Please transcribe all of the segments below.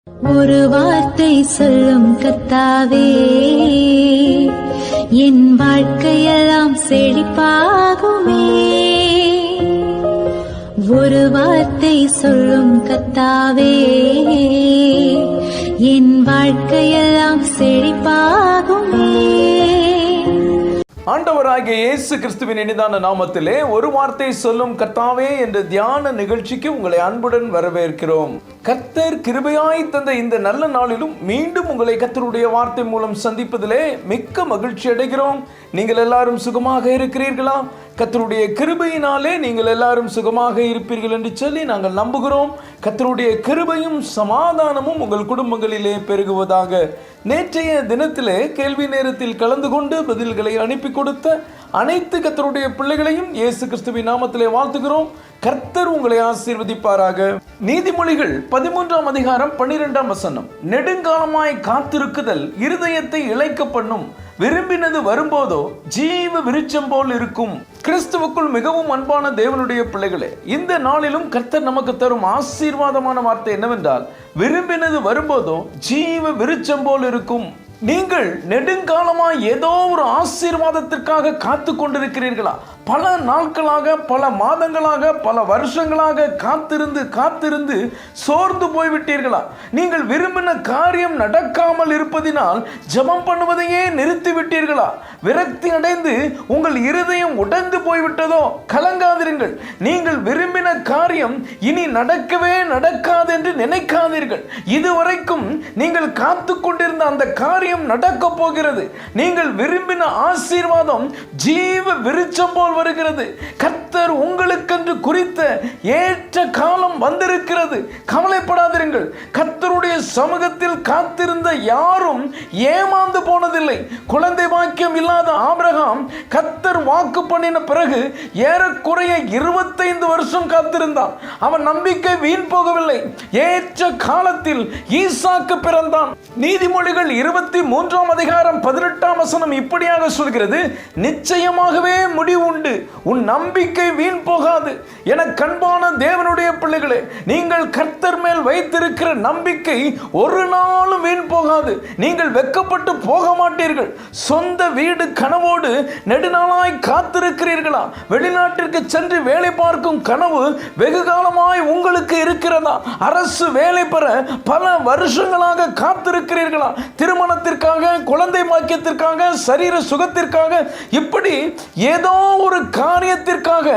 ஒரு வார்த்தை சொல்லும் கர்த்தாவே, என் வாழ்க்கையெல்லாம் செழிப்பாகுமே. ஒரு வார்த்தை சொல்லும் கர்த்தாவே, என் வாழ்க்கையெல்லாம் செழிப்பாகுமே. ஆண்டவராகிய இயேசு கிறிஸ்துவின் இனிதான நாமத்திலே ஒரு வார்த்தை சொல்லும் கர்த்தாவே என்ற தியான நிகழ்ச்சிக்கு உங்களை அன்புடன் வரவேற்கிறோம். கர்த்தர் கிருபையாய் தந்த இந்த நல்ல நாளிலும் மீண்டும் உங்களை கர்த்தருடைய வார்த்தை மூலம் சந்திப்பதிலே மிக்க மகிழ்ச்சி அடைகிறோம். நீங்கள் எல்லாரும் சுகமாக இருக்கிறீர்களா? கர்த்தருடைய கிருபையினாலே நீங்கள் எல்லாரும் சுகமாக இருப்பீர்கள் என்று சொல்லி நாங்கள் நம்புகிறோம். கர்த்தருடைய கிருபையும் சமாதானமும் உங்கள் குடும்பங்களிலே பெருகுவதாக. நேற்றைய தினத்திலே கேள்வி நேரத்தில் கலந்து கொண்டு பதில்களை அனுப்பி கொடுத்த அனைத்து கர்த்தருடைய பிள்ளைகளையும் இயேசு கிறிஸ்துவின் நாமத்திலே வாழ்த்துகிறோம். கர்த்தர் உங்களை ஆசீர்வதிப்பாராக. நீதிமொழிகள் 13ஆம் அதிகாரம் 12ஆம் வசனம், நெடுங்காலமாய் காத்திருக்குதல் இருதயத்தை இளைக்க பண்ணும், விரும்பினது வரும்போதோ ஜீவ விருட்சம் போல் இருக்கும். கிறிஸ்துவுக்குள் மிகவும் அன்பான தேவனுடைய பிள்ளைகளே, இந்த நாளிலும் கர்த்தர் நமக்கு தரும் ஆசீர்வாதமான வார்த்தை என்னவென்றால், விரும்பினது வரும்போதோ ஜீவ விருட்சம் போல் இருக்கும். நீங்கள் நெடுங்காலமாய் ஏதோ ஒரு ஆசீர்வாதத்திற்காக காத்து கொண்டிருக்கிறீர்களா? பல நாட்களாக, பல மாதங்களாக, பல வருஷங்களாக காத்திருந்து சோர்ந்து போய்விட்டீர்களா? நீங்கள் விரும்பின காரியம் நடக்காமல் இருப்பதினால் ஜெபம் பண்ணுவதையே நிறுத்தி விட்டீர்களா? விரக்தி அடைந்து உங்கள் இருதயம் உடைந்து போய்விட்டதோ? கலங்காதிருங்கள். நீங்கள் விரும்பின காரியம் இனி நடக்கவே நடக்காது என்று நினைக்காதீர்கள். இதுவரைக்கும் நீங்கள் காத்து கொண்டிருந்த அந்த காரியம் நடக்க போகிறது. நீங்கள் விரும்பின ஆசீர்வாதம் ஜீவ விருட்சம் போல் வருகிறது. கர்த்தர் உங்களுக்கென்று குறித்த ஏற்ற காலம் வந்திருக்கிறது. கவலைப்படாதீர்கள். கர்த்தருடைய சமூகத்தில் காத்திருந்த யாரும் ஏமாந்து போனதில்லை. குழந்தை பாக்கியம் இல்லாத ஆபிரகாம் கர்த்தர் வாக்கு பண்ணின பிறகு ஏறக்குறைய 25 வருஷம் காத்திருந்தான். அவன் நம்பிக்கை வீண் போகவில்லை. ஏற்ற காலத்தில் ஈசாக்கு பிறந்தான். நீதிமொழிகள் 23ஆம் அதிகாரம் 18ஆம் வசனம் இப்படியாக சொல்கிறது, நிச்சயமாகவே முடிவு உண்டு, உன் நம்பிக்கை வீண் போகாது. என கண்பான தேவனுடைய பிள்ளைகளே, நீங்கள் கர்த்தர் மேல் வைத்திருக்கிற நம்பிக்கை ஒரு நாளும் வீண் போகாது. நீங்கள் வெட்கப்பட்டு போக மாட்டீர்கள். சொந்த வீடு கனவோடு நெடுநாளாய் காத்திருக்கிறீர்களா? வெளிநாட்டிற்கு சென்று வேலை பார்க்கும் கனவு வெகு காலமாய் உங்களுக்கு இருக்கிறதா? அரசு வேலை பெற பல வருஷங்களாக காத்திருக்கிறீர்களா? திருமணத்திற்காக, குழந்தை பாக்கியத்திற்காக, சரீர சுகத்திற்காக, இப்படி ஏதோ ஒரு காரியத்திற்காக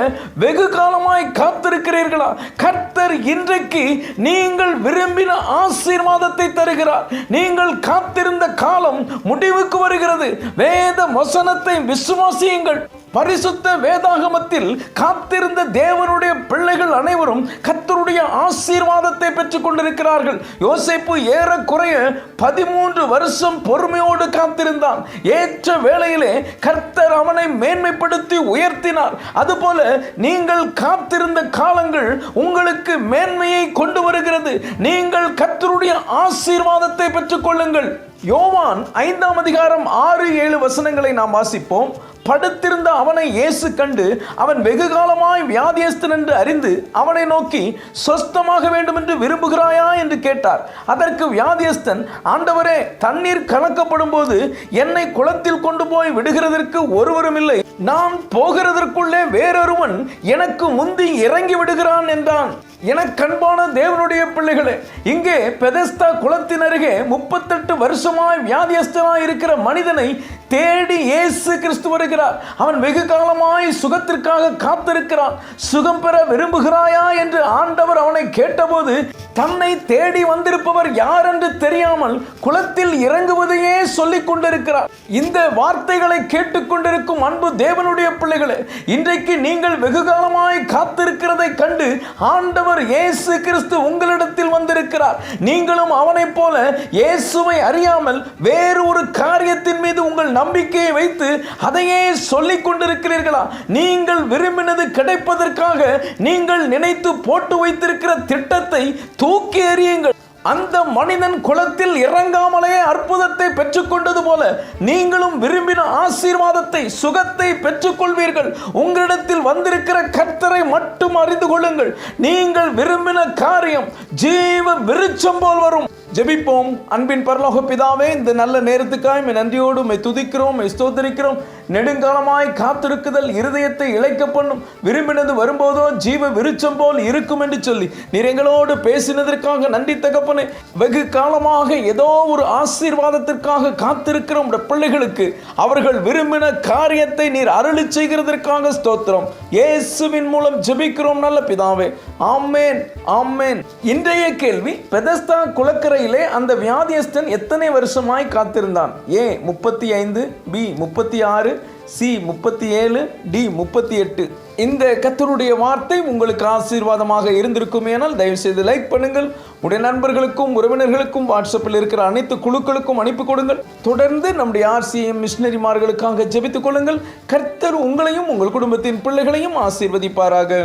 வெகு காலமாய் காத்திருக்கிறீர்களா? கர்த்தர் இன்றைக்கு நீங்கள் விரும்பின ஆசீர்வாதத்தை தருகிறார். நீங்கள் காத்திருந்த காலம் முடிவுக்கு வருகிறது. வேத வசனத்தை விசுவாசியுங்கள். பரிசுத்த வேதாகமத்தில் காத்திருந்த தேவனுடைய பிள்ளைகள் அனைவரும் கர்த்தருடைய ஆசீர்வாதத்தை பெற்றுக் கொண்டிருக்கிறார்கள். யோசேப்பு ஏறக்குறைய 13 வருஷம் பொறுமையோடு காத்திருந்தான். ஏற்ற வேளையிலே கர்த்தர் அவனை மேன்மைப்படுத்தி உயர்த்தினார். அதுபோல நீங்கள் காத்திருந்த காலங்கள் உங்களுக்கு மேன்மையை கொண்டு வருகிறது. நீங்கள் கர்த்தருடைய ஆசீர்வாதத்தை பெற்றுக் கொள்ளுங்கள். யோவான் 5ஆம் அதிகாரம் 6-7 வசனங்களை நாம் வாசிப்போம். படுத்திருந்த அவனை இயேசு கண்டு, அவன் வெகு காலமாய் வியாதியஸ்தன் என்று அறிந்து அவனை நோக்கி, சொஸ்தமாக வேண்டும் என்று விரும்புகிறாயா என்று கேட்டார். அதற்கு வியாதியஸ்தன், ஆண்டவரே, தண்ணீர் கலக்கப்படும் போது என்னை குளத்தில் கொண்டு போய் விடுகிறதற்கு ஒருவரும் இல்லை. நான் போகிறதற்குள்ளே வேறொருவன் எனக்கு முந்தி இறங்கி விடுகிறான் என்றான். என கண்பான தேவனுடைய பிள்ளைகளே, இங்கே பெதஸ்தா குளத்தின் அருகே 38 வருஷமாய் வியாதியஸ்தனாய் இருக்கிற மனிதனை தேடி இயேசு கிறிஸ்து வருகிறார். அவன் வெகு காலமாய் சுகத்திற்காக காத்திருக்கிறான். சுகம் பெற விரும்புகிறாயா என்று ஆண்டவர் அவனை கேட்டபோது, தன்னை தேடி வந்திருப்பவர் யார் என்று தெரியாமல் குளத்தில் இறங்குவதையே சொல்லிக் கொண்டிருக்கிறார். இந்த வார்த்தைகளை கேட்டுக்கொண்டிருக்கும் அன்பு தேவனுடைய பிள்ளைகளே, இன்றைக்கு நீங்கள் வெகு காலமாய் காத்திருக்கிறதை கண்டு ஆண்டவர் இயேசு கிறிஸ்து உங்களிடத்தில் வந்திருக்கிறார். நீங்களும் அவனைப் போல இயேசுவை அறியாமல் வேறு ஒரு காரியத்தின் மீது உங்கள் நம்பிக்கையை வைத்து அதையே சொல்லிக் கொண்டிருக்கிறீர்களா? நீங்கள் விரும்பினது கிடைப்பதற்காக நீங்கள் நினைத்து போட்டு வைத்திருக்கிற திட்டத்தை தூக்கி எறியுங்கள். அந்த மனிதன் குளத்தில் இறங்காமலே அற்புதத்தை பெற்றுக்கொண்டது போல நீங்களும் விரும்பின ஆசீர்வாதத்தை, சுகத்தை பெற்றுக்கொள்வீர்கள். உங்களிடத்தில் வந்திருக்கிற கர்த்தரை மட்டும் அறிந்து கொள்ளுங்கள். நீங்கள் விரும்பின காரியம் ஜீவ விருட்சம் போல் வரும். ஜெபிப்போம். அன்பின் பரலோக பிதாவே, இந்த நல்ல நேரத்துக்காய் நன்றியோடு துதிக்கிறோம், ஸ்தோத்திரிக்கிறோம். நெடுங்காலமாய் காத்திருக்குதல் இருதயத்தை இழைக்க பண்ணும், விரும்பினது வரும்போதோ ஜீவ விருட்சம் போல் இருக்கும் என்று சொல்லி நீர் எங்களோடு பேசினதற்காக நன்றி தகப்பனே. வெகு காலமாக ஏதோ ஒரு ஆசீர்வாதத்திற்காக காத்திருக்கிற உடைய பிள்ளைகளுக்கு அவர்கள் விரும்பின காரியத்தை நீர் அருளி செய்கிறதற்காக ஸ்தோத்திரம். இயேசுவின் மூலம் ஜெபிக்கிறோம் நல்ல பிதாவே, ஆமென், ஆமென். இன்றைய கேள்வி, பெதஸ்தா குளக்கரையிலே அந்த வியாதியஸ்தன் எத்தனை வருஷமாய் காத்திருந்தான்? ஏ 35, பி 36, சி 37, டி 38. இந்த கர்த்தருடைய வார்த்தை உங்களுக்கு ஆசீர்வாதமாக இருந்திருக்குமேனால் தயவு செய்து லைக் பண்ணுங்கள். உடைய நண்பர்களுக்கும் உறவினர்களுக்கும் வாட்ஸ்அப்பில் இருக்கிற அனைத்து குழுக்களுக்கும் அனுப்பி கொடுங்கள். தொடர்ந்து நம்முடைய RCM மிஷனரிமார்களுக்காக ஜெபித்துக் கொள்ளுங்கள். கர்த்தர் உங்களையும் உங்கள் குடும்பத்தின் பிள்ளைகளையும் ஆசீர்வதிப்பாராக.